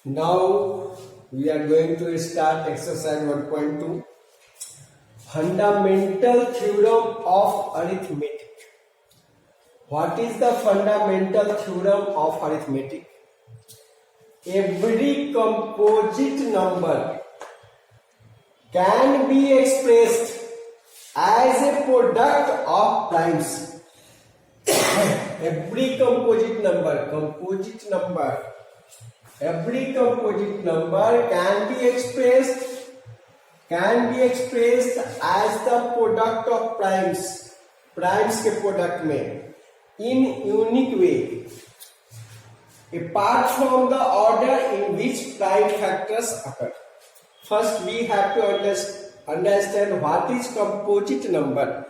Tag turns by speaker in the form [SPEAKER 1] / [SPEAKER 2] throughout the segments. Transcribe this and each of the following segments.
[SPEAKER 1] Now we are going to start exercise 1.2, fundamental theorem of arithmetic. What is the fundamental theorem of arithmetic? Every composite number can be expressed as a product of primes. Every composite number can be expressed as the product of primes के product में in unique way apart from the order in which prime factors occur. First we have to understand what is composite number.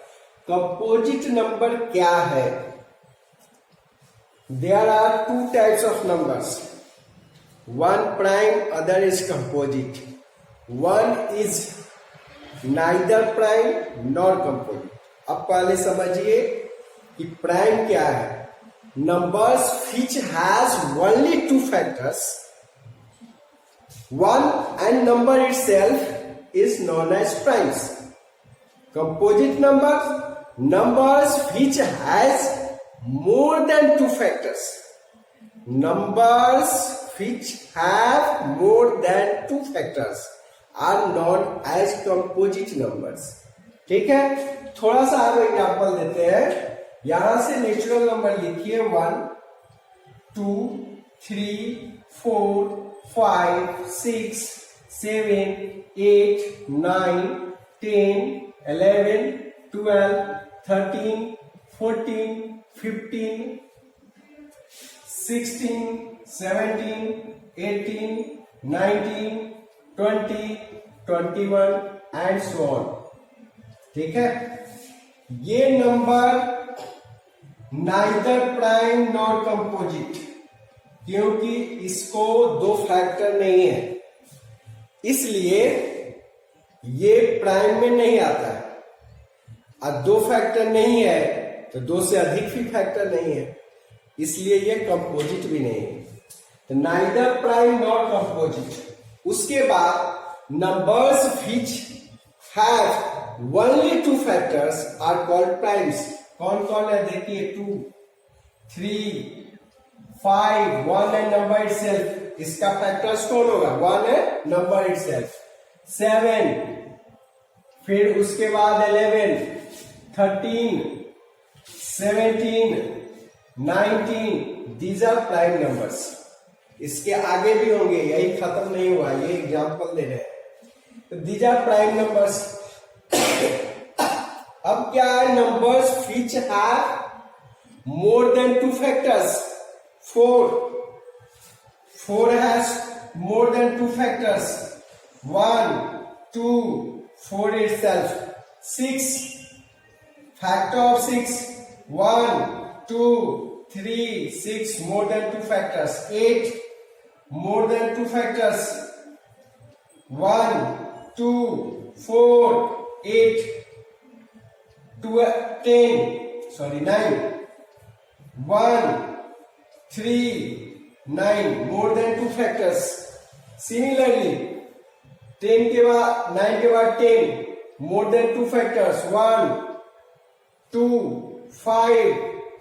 [SPEAKER 1] Composite number क्या है? There are two types of numbers. One prime, other is composite. One is neither prime nor composite. अब पहले समझिए कि prime क्या है. Numbers which has only two factors. One and number itself is known as primes. Composite numbers which has more than two factors. Numbers which have more than two factors are known as composite numbers. ठीक है, थोड़ा सा आप example देते हैं. यहां से natural number लिखिए 1, 2, 3, 4, 5, 6, 7, 8, 9, 10, 11, 12, 13, 14, 15, 16, 17, 18, 19, 20, 21 and so on. ठीक है, ये number neither prime nor composite, क्योंकि इसको दो फैक्टर नहीं है, इसलिए ये प्राइम में नहीं आता है. अब दो फैक्टर नहीं है तो दो से अधिक भी फैक्टर नहीं है, इसलिए ये कंपोजिट भी नहीं है. तो नाइदर प्राइम नॉट कंपोजिट. उसके बाद numbers which have only two factors are called primes. कौन कौन है देखिए, 2, 3, 5, 1 है नंबर इटसेल्फ, इसका फैक्टर्स कौन होगा? 1 है नंबर इटसेल्फ. 7, फिर उसके बाद 11, 13, 17, 19, these are prime numbers. इसके आगे भी होंगे, यही खत्म नहीं हुआ, ये एग्जाम्पल दे रहे हैं. तो these are prime numbers. अब क्या है? Numbers which have more than two factors. 4 has more than two factors. 1, 2, 4 itself. 6, factor of 6, 1, 2, 3, 6, more than two factors. 8, more than two factors. 1, 2, 4, 8, 9. 1, 3, 9, more than two factors. Similarly, 9 के बाद 10, more than two factors. 1, 2, 5,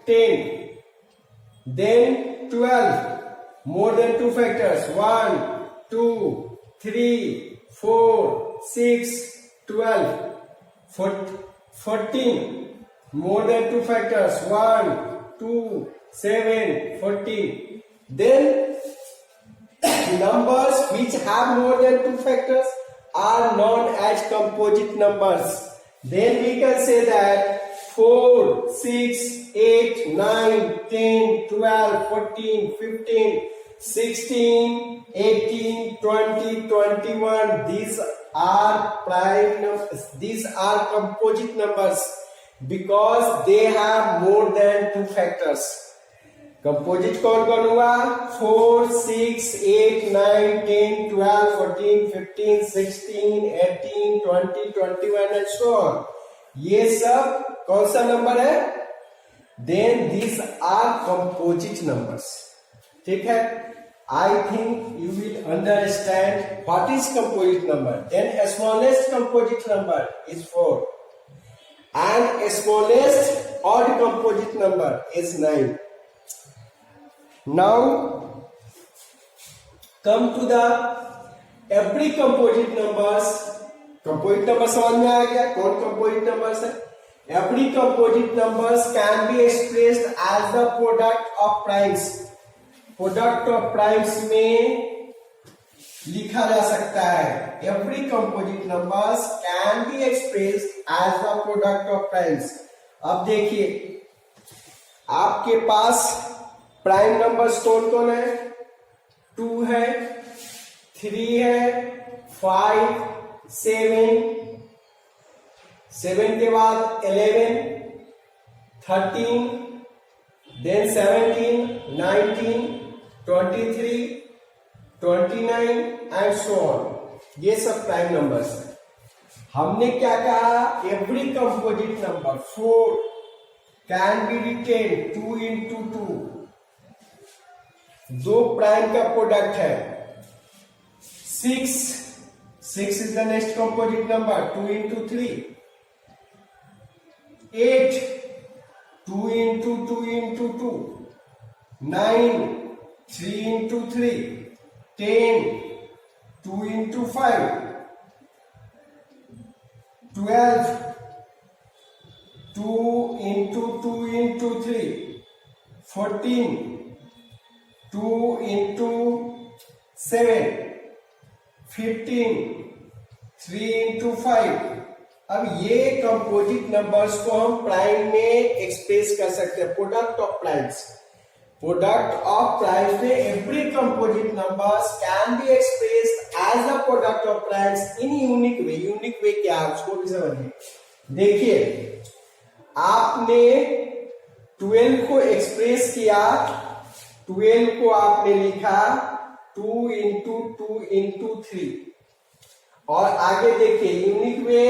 [SPEAKER 1] 10. Then 12, more than two factors. 1, 2, 3, 4, 6, 12. 14, more than two factors. 1, 2, 7, 14. Then numbers which have more than two factors are known as composite numbers. Then we can say that 4, 6, 8, 9, 10, 12, 14, 15, 16, 18, 20, 21. These are prime numbers. These are composite numbers because they have more than two factors. Composite कौन कौन हुआ? 4, 6, 8, 9, 10, 12, 14, 15, 16, 18, 20, 21 and so on. ये सब कौन सा number है? Then these are composite numbers. ठीक है. I think you will understand what is composite number. Then smallest composite number is 4 and smallest odd composite number is 9. Now come to the every composite numbers. Composite number समझ में आ गया कौन composite numbers है? Every composite numbers can be expressed as the product of primes. Product of primes में लिखा जा सकता है every composite numbers can be expressed as the product of primes. अब देखिए आपके पास प्राइम नंबर्स कौन कौन है? 2 है, 3 है, 5, 7 के बाद 11, 13, then 17, 19, 23, 29 and so on. ये सब प्राइम नंबर्स हैं. हमने क्या कहा? Every composite number 4 can be written 2 into 2. 2 prime का प्रोडक्ट है. 6 is the next composite number, 2 into 3. 8, 2 into 2 into 2. 9, 3 into 3. 10, 2 into 5. 12, 2 into 2 into 3. 14, 2 into 7. 15, 3 into 5. अब ये कंपोजिट नंबर्स को हम प्राइम में एक्सप्रेस कर सकते हैं. Product of primes. Product of primes में every composite numbers can be expressed as the product of primes in unique way. Unique way क्या है उसको भी समझिए. देखिए आपने 12 को एक्सप्रेस किया. 12 को आपने लिखा 2 into 2 into 3 और आगे देखिए unique way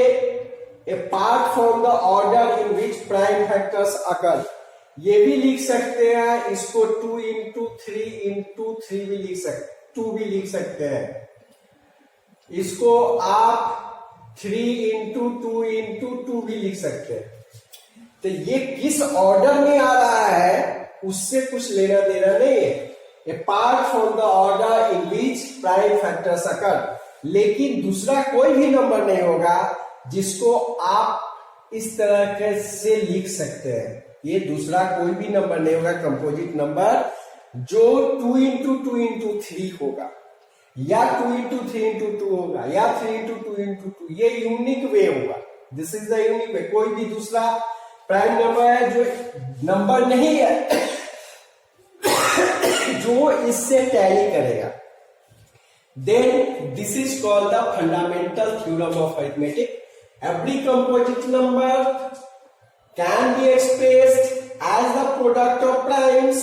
[SPEAKER 1] apart from the order in which prime factors occur. ये भी लिख सकते हैं इसको 2 into 3 into 3 भी लिख सकते 2 भी लिख सकते हैं. इसको आप 3 into 2 into 2 भी लिख सकते हैं. तो ये किस ऑर्डर में आ रहा है उससे कुछ लेना देना नहीं है. apart from the order in which prime factors occur. लेकिन दूसरा कोई भी नंबर नहीं होगा जिसको आप इस तरह के से लिख सकते हैं. ये दूसरा कोई भी नंबर नहीं होगा कंपोजिट नंबर जो 2 into 2 into 3 होगा या 2 into 3 into 2 होगा या 3 into 2 into 2. ये यूनिक वे होगा. This is the unique way. कोई भी दूसरा प्राइम नंबर है जो नंबर नहीं है जो इससे टैली करेगा. Then this is called the fundamental theorem of arithmetic. Every composite number can be expressed as the product of primes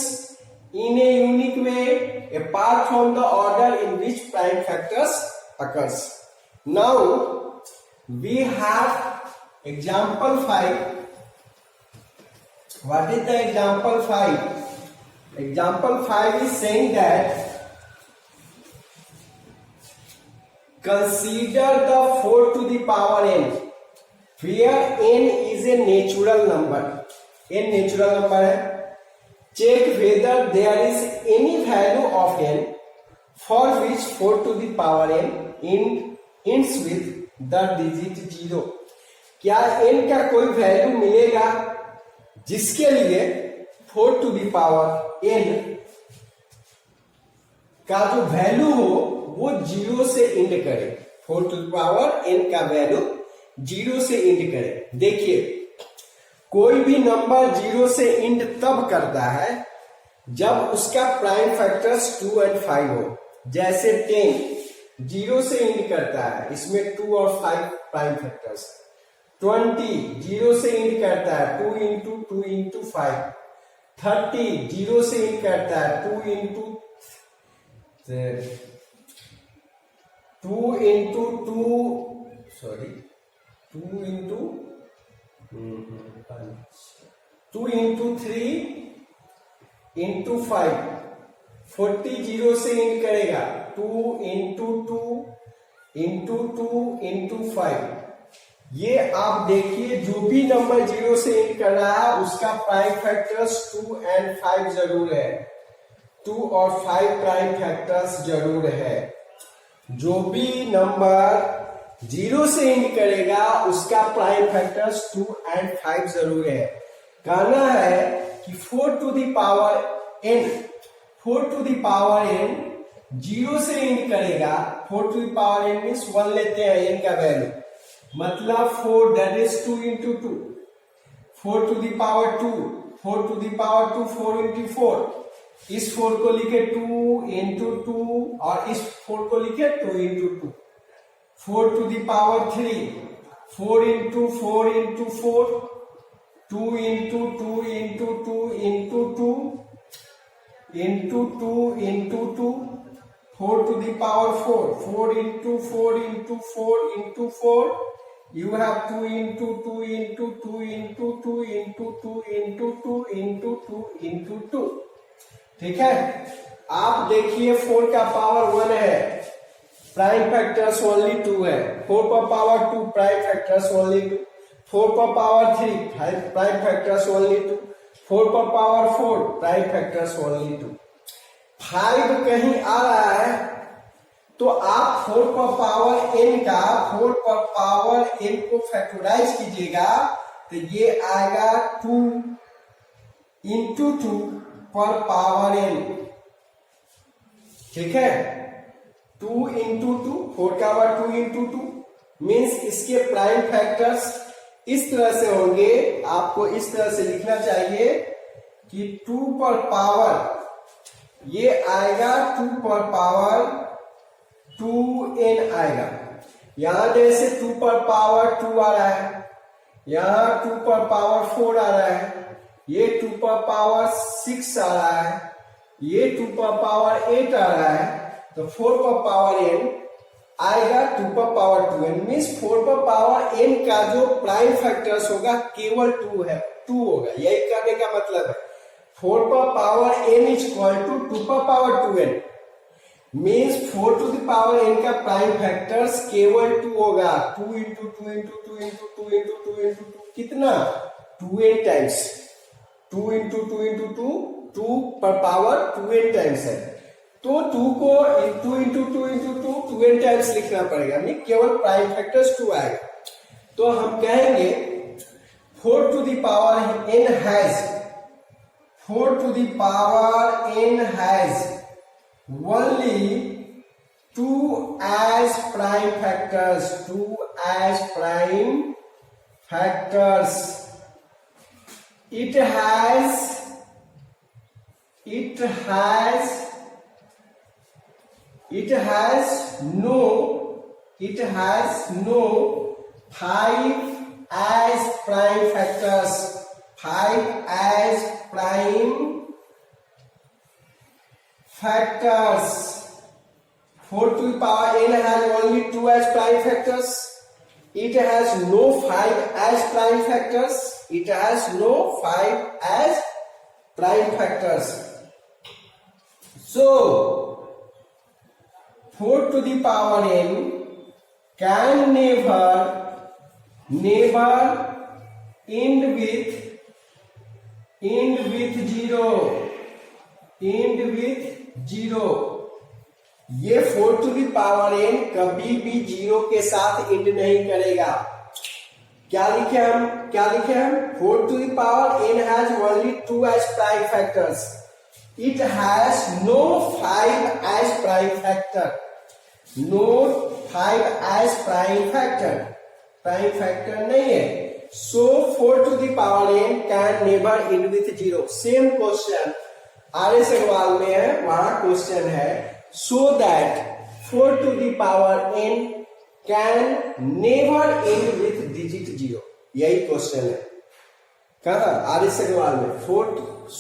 [SPEAKER 1] in a unique way apart from the order in which prime factors occurs. Now we have example 5. What is the example 5? Example 5 is saying that consider the 4 to the power n where n is a natural number. n natural number है. Check whether there is any value of n for which 4 to the power n ends with the digit 0. क्या n का कोई value मिलेगा जिसके लिए 4 to the power n का जो value हो वो 0 से इंड करे. 4 to the power n का वैल्यू 0 से इंड करे. देखिए कोई भी नंबर 0 से इंड तब करता है जब उसका प्राइम फैक्टर्स 2 और 5 हो. जैसे 10 0 से इंड करता है, इसमें 2 और 5 प्राइम फैक्टर्स. 20 0 से इंड करता है, 2 into 2 into 5. 30 0 से इंड करता है, 2 into 2 into 2 sorry 2 into 2 into 3 into 5. 40 zero से इंड करेगा 2 इंटू 2 इंटू 2 इंटू 5। ये आप देखिए जो भी नंबर जीरो से इंड कर रहा है उसका प्राइम फैक्टर्स 2 एंड 5 जरूर है। 2 और 5 प्राइम फैक्टर्स जरूर है। जो भी नंबर जीरो से इंड करेगा उसका प्राइम फैक्टर्स 2 एंड 5 जरूर है। कहना है कि 4 to the power n, 4 to the power n zero से इंड करेगा। 4 to the power n means 1 लेते हैं n का वैल्यू, मतलब 4 that is 2 into 2। 4 to the power 2, 4 to the power 2 4 into 4। इस 4 को लिखे 2 इंटू 2 और इस 4 को लिखे 2 into 2। 4 to the power 3, 4 into 4 into 4, 2 into 2 into 2 into 2 into 2 into 2, 4 to the power 4, 4 into 4 into 4 into 4, you have 2 into 2 into 2 into 2 into 2 into 2 into 2 into 2। ठीक है, आप देखिए 4 का पावर 1 है, प्राइम फैक्टर्स ओनली 2 है। 4 पर पावर 2 प्राइम फैक्टर्स ओनली 2। 4 पर power 3 prime factors only 2। 4 पर पावर 4 प्राइम फैक्टर्स ओनली 2। 5 कहीं आ रहा है तो आप 4 पर पावर n का 4 पर पावर n को फैक्टराइज कीजिएगा तो ये आएगा 2 इंटू 2 पर पावर n। ठीक है, 2 इंटू 2, 4 का पावर 2 इंटू 2 मीन्स इसके प्राइम फैक्टर्स इस तरह से होंगे। आपको इस तरह से लिखना चाहिए कि 2 पर पावर ये आएगा 2 पर पावर 2n आएगा। यहां जैसे 2 पर पावर 2 आ रहा है, यहां 2 पर पावर 4 आ रहा है, ये 2 पर पावर 6 आ रहा है, ये 2 पर पावर 8 आ रहा है, तो 4 पर पावर n आएगा 2 पर पावर 2n मीन्स 4 पर पावर n का जो प्राइम फैक्टर्स होगा केवल 2 है, 2 होगा। यही करने का मतलब है 4 पर power n is equal to 2 पर power 2n means 4 to the power n का प्राइम फैक्टर्स केवल 2 होगा। 2 into 2 into 2 into 2 into 2 into 2 कितना 2n टाइम्स। 2 इंटू 2 इंटू 2 2 पर पावर 2n टाइम्स है, तो 2 को 2 इंटू 2 इंटू 2 2n टाइम्स लिखना पड़ेगा, नहीं केवल प्राइम फैक्टर्स 2 आएगा। तो हम कहेंगे 4 to the power n has 4 to the power n has only 2 as prime factors, 2 as prime factors. It has no 5 as prime factors. 5 as prime factors. 4 to the power n has only 2 as prime factors. It has no 5 as prime factors. It has no 5 as prime factors. So 4 to the power n can never end with 0। ये 4 to the power n कभी भी 0 के साथ and नहीं करेगा। क्या लिखे हम 4 to the power n has only 2 as prime factors. It has no 5 as prime factor. No 5 as prime factor नहीं है। So 4 to the power n can never end with 0। Same question RS Agarwal में है, वहां question है so that 4 to the power n can never end with digit 0। यही question है कहा RS Agarwal में।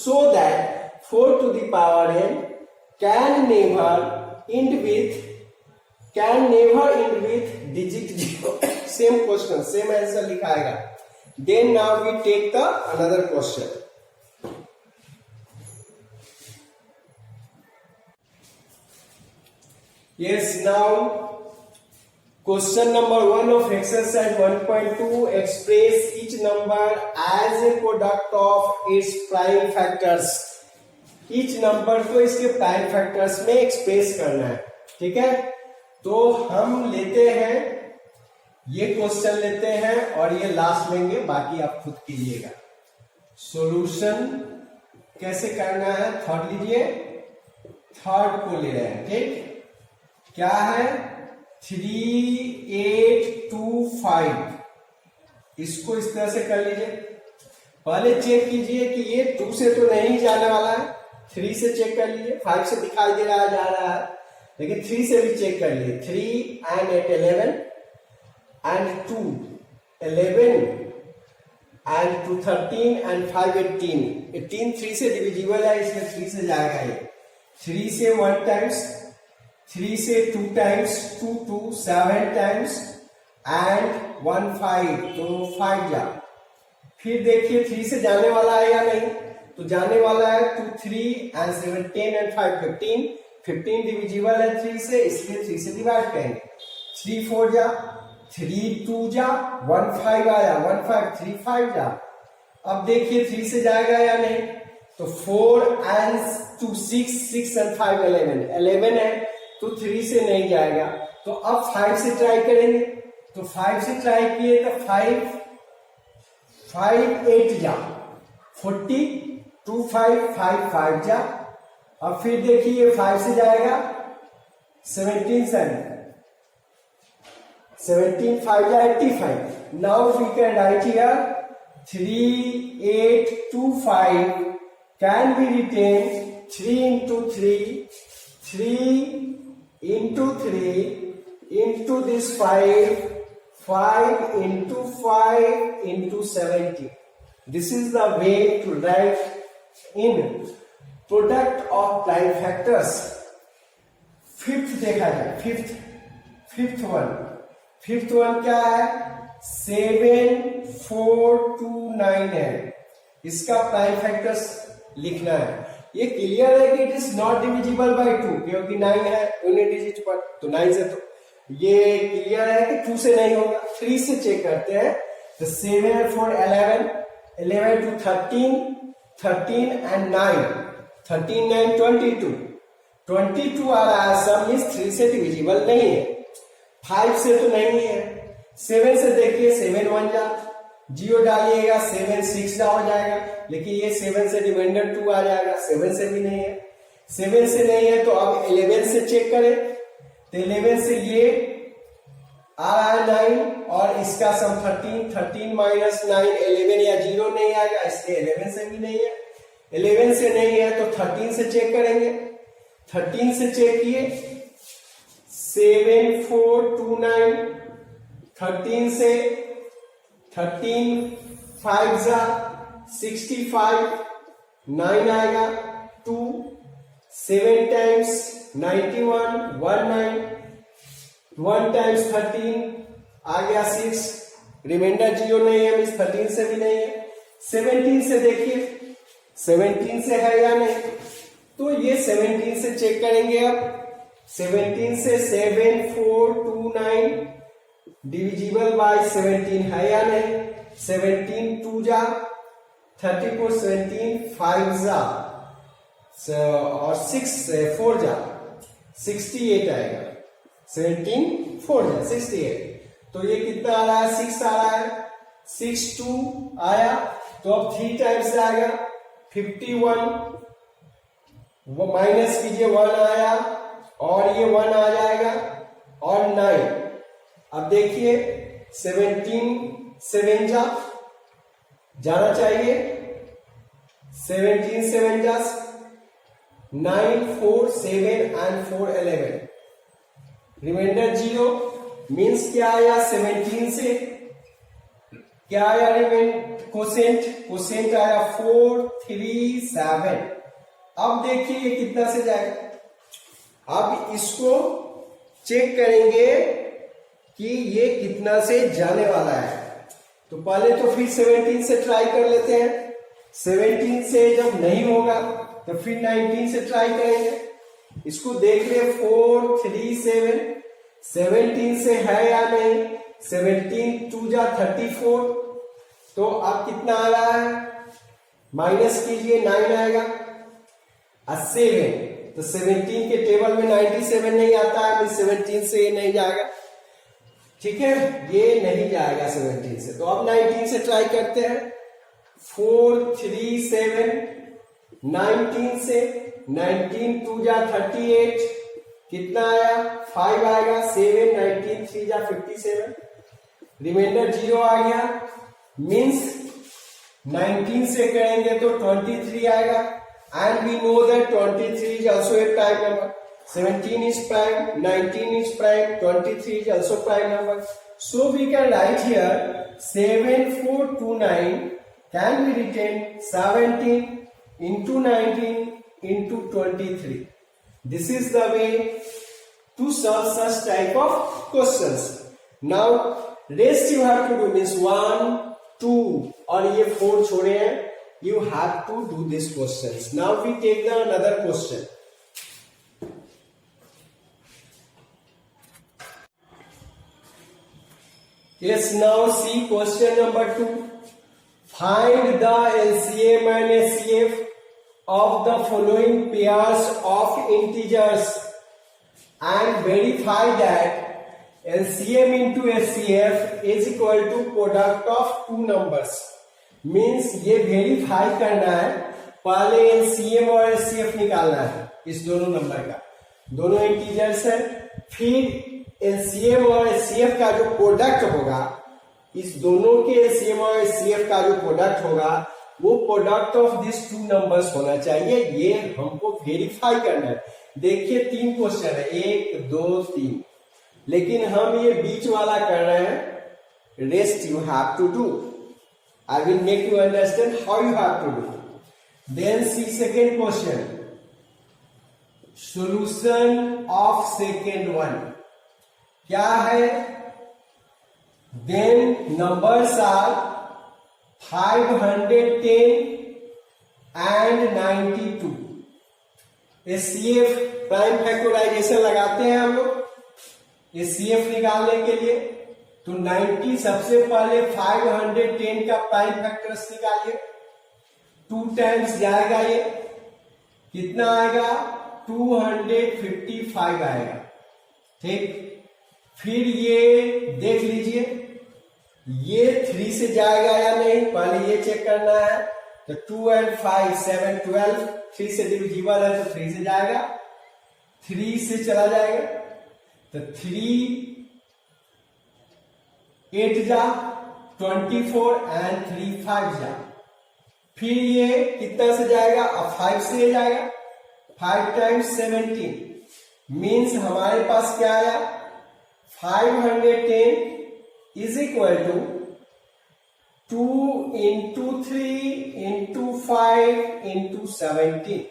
[SPEAKER 1] so that 4 to the power n can never end with digit 0। Same question, same answer लिखाएगा। Then now we take the another question। Yes, now question number 1 of exercise 1.2, express each number as a product of its prime factors. each number को इसके prime factors में express करना है, ठीक है। तो हम लेते हैं ये क्वेश्चन लेते हैं और ये लास्ट लेंगे, बाकी आप खुद कीजिएगा। सॉल्यूशन कैसे करना है, थर्ड लीजिए, थर्ड को ले रहे हैं, ठीक। क्या है 3825, इसको इस तरह से कर लीजिए। पहले चेक कीजिए कि ये 2 से तो नहीं जाने वाला है, 3 से चेक कर लीजिए। 5 से दिखाई दे रहा है जा रहा है, लेकिन 3 से भी चेक कर लीजिए। 3 and 8 11 and 2 11 and 2 13 and 5 18, 18 3 से डिविजिबल है, इसमें 3 से जाएगा ये। 3 से 1 टाइम्स, 3 से 2 टाइम्स, 2 2 7 टाइम्स एंड 1 5, तो 5 जा। फिर देखिए 3 से जाने वाला है या नहीं, तो जाने वाला है 2 3 and 7 10 and 5 15, 15 डिविजिबल है 3 से, इसलिए 3 से डिवाइड करेंगे। 3 4 जा, 3 2 जा, 1 5 आया, 1 5 3 5 जा। अब देखिए 3 से जाएगा या नहीं, तो 4 and 2 6 6 and 5 11, 11 है तो 3 से नहीं जाएगा। तो अब 5 से ट्राई करेंगे, तो 5 से ट्राई किए तो 5 8 जा, 40 2 5 5 5 जा। अब फिर देखिए 5 से जाएगा 17 17 5 जा 85। Now we can write here 3825 can be written 3 into 3 3 into 3 into this 5 5 into 5 into 70. This is the way to write in product of prime factors. Fifth देखा जाए, फिफ्थ वन क्या है 7429 है, इसका प्राइम फैक्टर्स लिखना है। ये क्लियर है कि it is not divisible by 2, क्योंकि 9 है यूनिट डिजिट पर, तो 9 से तो ये क्लियर है कि 2 से नहीं होगा। 3 से चेक करते हैं, तो 7 4 11 11 to 13 13 and 9 13 9 22 22 आ रहा है, सब मींस 3 से डिविजिबल नहीं है। 5 से तो नहीं है। 7 से देखिए 7 1 जा, 0 डालिएगा 7 6 जा हो जाएगा, लेकिन ये 7 से रिमाइंडर 2 आ जाएगा, 7 से भी नहीं है। 7 से नहीं है तो अब 11 से चेक करें, तो 11 से ये आ रहा है 9 और इसका सम 13 13 माइनस 9 11 या 0 नहीं आएगा, इसलिए 11 से भी नहीं है। 11 से नहीं है तो 13 से चेक करेंगे। 13 से चेक किए 7429, 13 से 13 5 जा 65, 9 आएगा 2, 7 टाइम्स 91 19, 1 टाइम्स 13 आ गया 6, रिमाइंडर 0 नहीं है, मीन्स 13 से भी नहीं है। 17 से देखिए 17 से है या नहीं, तो ये 17 से चेक करेंगे। अब 17 से 7429 डिविजिबल बाय 17 है या नहीं, 17 2 जा 34 17 5 जा और 6 4 जा 68 आएगा, 17 4 जा 68। तो ये कितना आ रहा है 6 आ रहा है, 6 2 आया, तो अब 3 टाइम्स आएगा 51, वो माइनस कीजिए 1 आया और ये 1 आ जाएगा और 9। अब देखिए 17 7 जा जाना चाहिए, 17 7 जा 9 4 7 and 4 11, रिमाइंडर 0 मीन्स क्या आया 17 से क्या आया कोसेंट आया 437। अब देखिए ये कितना से जाएगा। अब इसको चेक करेंगे कि ये कितना से जाने वाला है, तो पहले तो फिर 17 से ट्राई कर लेते हैं। 17 से जब नहीं होगा तो फिर 19 से ट्राई करेंगे। इसको देख ले 4 3 7, 17 से है या नहीं, 17 2 जा 34, तो अब कितना आ रहा है, माइनस कीजिए 9 आएगा, और 7, तो 17 के टेबल में 97 नहीं आता है, 17 से ये नहीं जाएगा, ठीक है, ये नहीं जाएगा 17 से, तो अब 19 से ट्राई करते हैं, 4 3 7, 19 से, 19 2 जा 38, कितना आया 5 आएगा, 7 19 3 जा 57, रिमाइंडर 0 आ गया, मीन्स 19 से करेंगे तो 23 आएगा, and we know that 23 is also a prime number, 17 is prime, 19 is prime, 23 is also prime number, so we can write here 7429 can be written 17 into 19 into 23. This is the way to solve such type of questions. Now rest you have to do, means 1 2 और ये 4 छोड़े हैं, you have to do these questions. Now we take the another question. Yes, now see question number 2. Find the LCM and HCF of the following pairs of integers and verify that LCM into HCF is equal to product of two numbers. Means ये verify करना है, पहले LCM और HCF निकालना है इस दोनों number का, दोनों इंटीजर्स है, फिर एलसीएम और एचसीएफ का जो प्रोडक्ट होगा, इस दोनों के एलसीएम और एचसीएफ का जो प्रोडक्ट होगा वो product of this two numbers होना चाहिए, ये हमको वेरीफाई करना है। देखिए 3 क्वेश्चन है, 1 2 3, लेकिन हम ये बीच वाला कर रहे हैं, rest you have to do, I will make you understand how you have to do. Then see second question. Solution of second one. क्या है? Then numbers are 510 and 92. HCF prime factorisation लगाते हैं हम लोग HCF निकालने के लिए, तो 90 सबसे पहले 510 का प्राइम फैक्टर्स निकालिए, 2 टाइम्स जाएगा, ये कितना आएगा 255 आएगा, ठीक। फिर ये देख लीजिए ये 3 से जाएगा या नहीं, पहले ये चेक करना है, तो 2 and 5 7 12, 3 से डिविजिबल है तो 3 से जाएगा, 3 से चला जाएगा, तो 3 8 जा 24 and 3 5 जा, फिर ये कितना से जाएगा, अब 5 से जाएगा, 5 टाइम्स 17, मीन्स हमारे पास क्या आया 510 is equal to 2 into 3 into 5 into 17,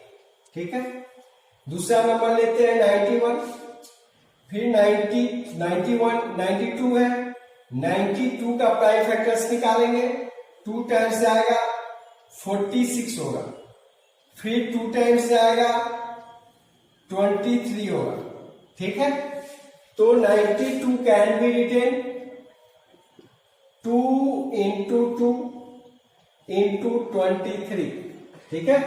[SPEAKER 1] ठीक है। दूसरा नंबर लेते हैं 91, फिर 90 91 92 है, 92 का प्राइम फैक्टर्स निकालेंगे, 2 टाइम्स जाएगा 46 होगा, फिर 2 टाइम्स जाएगा 23 होगा, ठीक है। तो 92 can be written 2 into 2 into 23, ठीक है।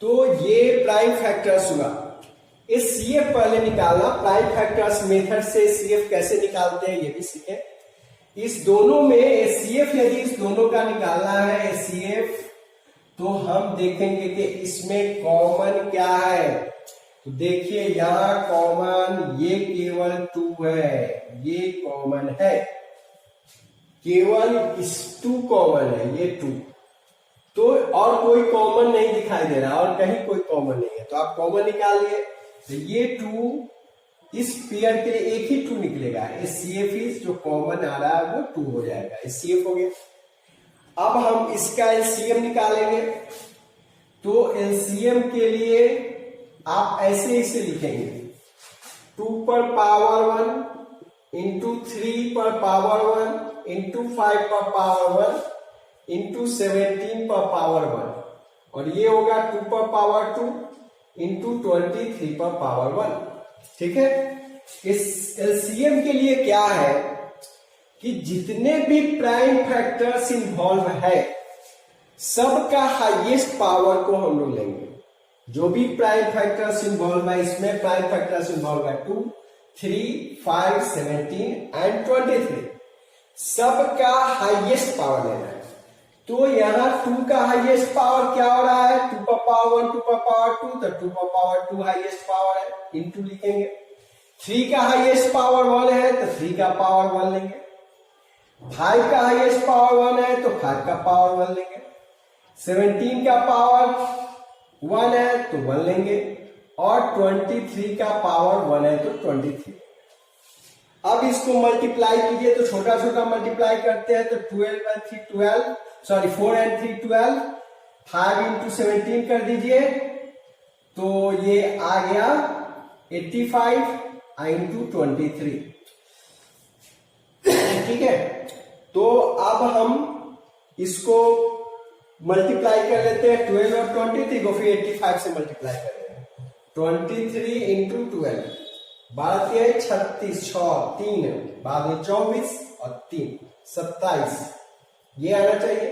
[SPEAKER 1] तो ये प्राइम फैक्टर्स हुआ। इस सीएफ पहले निकालना, प्राइम फैक्टर्स मेथड से सीएफ कैसे निकालते हैं ये भी सीखे। इस दोनों में एचसीएफ यदि इस दोनों का निकालना है एचसीएफ, तो हम देखेंगे कि इसमें कॉमन क्या है, तो देखिए यहां कॉमन ये केवल 2 है, ये कॉमन है, केवल इस 2 कॉमन है, ये 2, तो और कोई कॉमन नहीं दिखाई दे रहा, और कहीं कोई कॉमन नहीं है, तो आप कॉमन निकालिए, तो ये 2 इस पेयर के लिए एक ही 2 निकलेगा, एचसीएफ इज जो कॉमन आ रहा है वो 2 हो जाएगा, एचसीएफ हो गया। अब हम इसका एलसीएम निकालेंगे, तो एलसीएम के लिए आप ऐसे इसे लिखेंगे 2 पर पावर 1 इंटू 3 पर पावर 1 इंटू 5 पर पावर 1 इंटू 17 पर पावर 1, और ये होगा 2 पर पावर 2 इंटू 23 पर पावर 1। ठीक है, इस एलसीएम के लिए क्या है कि जितने भी प्राइम फैक्टर्स इन्वॉल्व है सबका हाईएस्ट पावर को हम लोग लेंगे। जो भी प्राइम फैक्टर्स इन्वॉल्व है, इसमें प्राइम फैक्टर्स इन्वॉल्व है 2, 3, 5, 17 एंड 23, सबका हाईएस्ट पावर लेना है। तो यहां 2 का हाईएस्ट पावर क्या हो रहा है, 2 पर पावर 1, 2 पर पावर 2, तो 2 पर पावर 2 हाईएस्ट पावर है, इंटू लिखेंगे। 3 का हाईएस्ट पावर 1 है तो 3 का पावर 1 लेंगे। 5 का हाईएस्ट पावर 1 है तो 5 का पावर 1 लेंगे। 17 का पावर 1 है तो 1 लेंगे, और 23 का पावर 1 है तो 23। अब इसको मल्टीप्लाई कीजिए, तो छोटा छोटा मल्टीप्लाई करते हैं तो 12 and 3 12, सॉरी 4 and 3 12, 5 into 17 कर दीजिए, तो ये आ गया 85 into 23। ठीक है, तो अब हम इसको मल्टीप्लाई कर लेते हैं 12 और 23 को, फिर 85 से मल्टीप्लाई कर रहे हैं। 23 into 12, 12 36, 6 3, बाद में 24 और 3 27, ये आना चाहिए।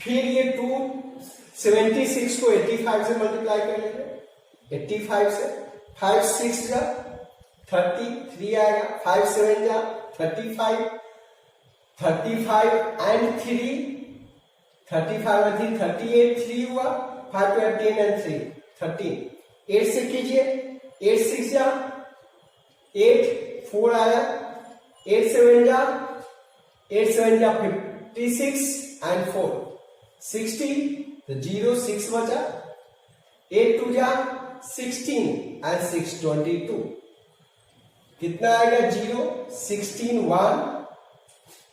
[SPEAKER 1] फिर ये 276 को 85 से मल्टीप्लाई कर लेंगे, 85 से 5 6 जा 33 आएगा, 5 7 जा 35, 35 एंड 3, 35 और 3 38, 3 हुआ, 5 12 10 एंड 3 13, 8 से कीजिए, 8 6 जा 8, 4 आया, 8 7 जा 56 एंड 4 60, तो 0 6 बचा, 8 2 जा 16 एंड 6 22, कितना आएगा 0 16 1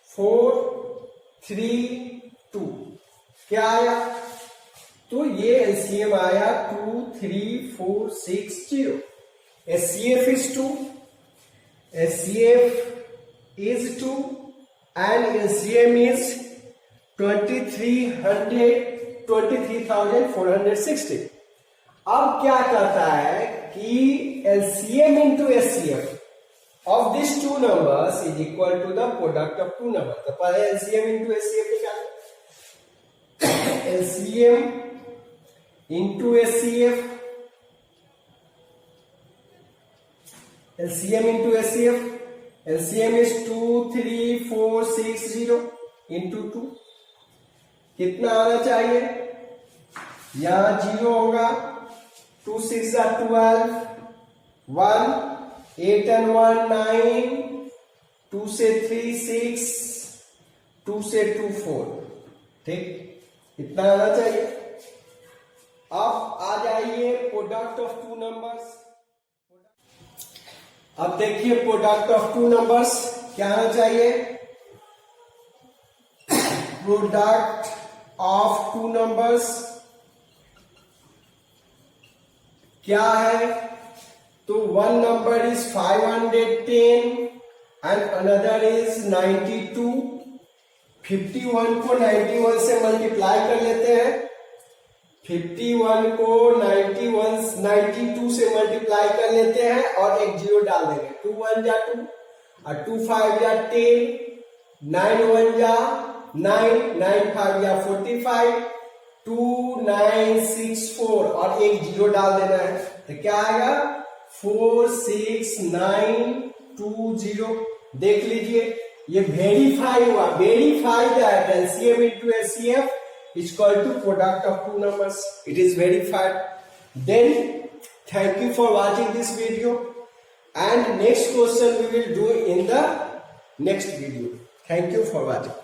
[SPEAKER 1] 4 3 2, क्या आया, तो ये एलसीएम आया 2 3 4 6 0। HCF is 2, HCF is 2 and LCM is 23,460। अब क्या कहता है कि LCM into HCF of this two numbers is equal to the product of two number. तो पहले एलसीएम इंटू एचसीएफ निकालें। LCM into HCF, LCM into SCF, LCM is 2 3 4 6 0 into 2, कितना आना चाहिए, यहां 0 होगा, 2 6 12, 1 8 and 1 9, 2 से 3 6, 2 से 2 4, ठीक, इतना आना चाहिए। अब आ जाइए प्रोडक्ट ऑफ टू नंबर्स। अब देखिए प्रोडक्ट ऑफ टू नंबर्स क्या आना चाहिए, प्रोडक्ट ऑफ टू नंबर्स क्या है, तो one number is 510 and another is 92। 51 को 91 से मल्टीप्लाई कर लेते हैं, 51 को 92 से मल्टीप्लाई कर लेते हैं और एक 0 डाल देंगे, 2 1 जा 2 और 2 5 जा 10, 9 1 जा 9, 9 5 जा 45, 2 9 6 4 और एक 0 डाल देना है, तो क्या आएगा 4 6 9 2 0। देख लीजिए ये वेरीफाई हुआ, verify that LCM into SCF is equal to product of two numbers. It is verified. Then thank you for watching this video, and next question we will do in the next video. Thank you for watching.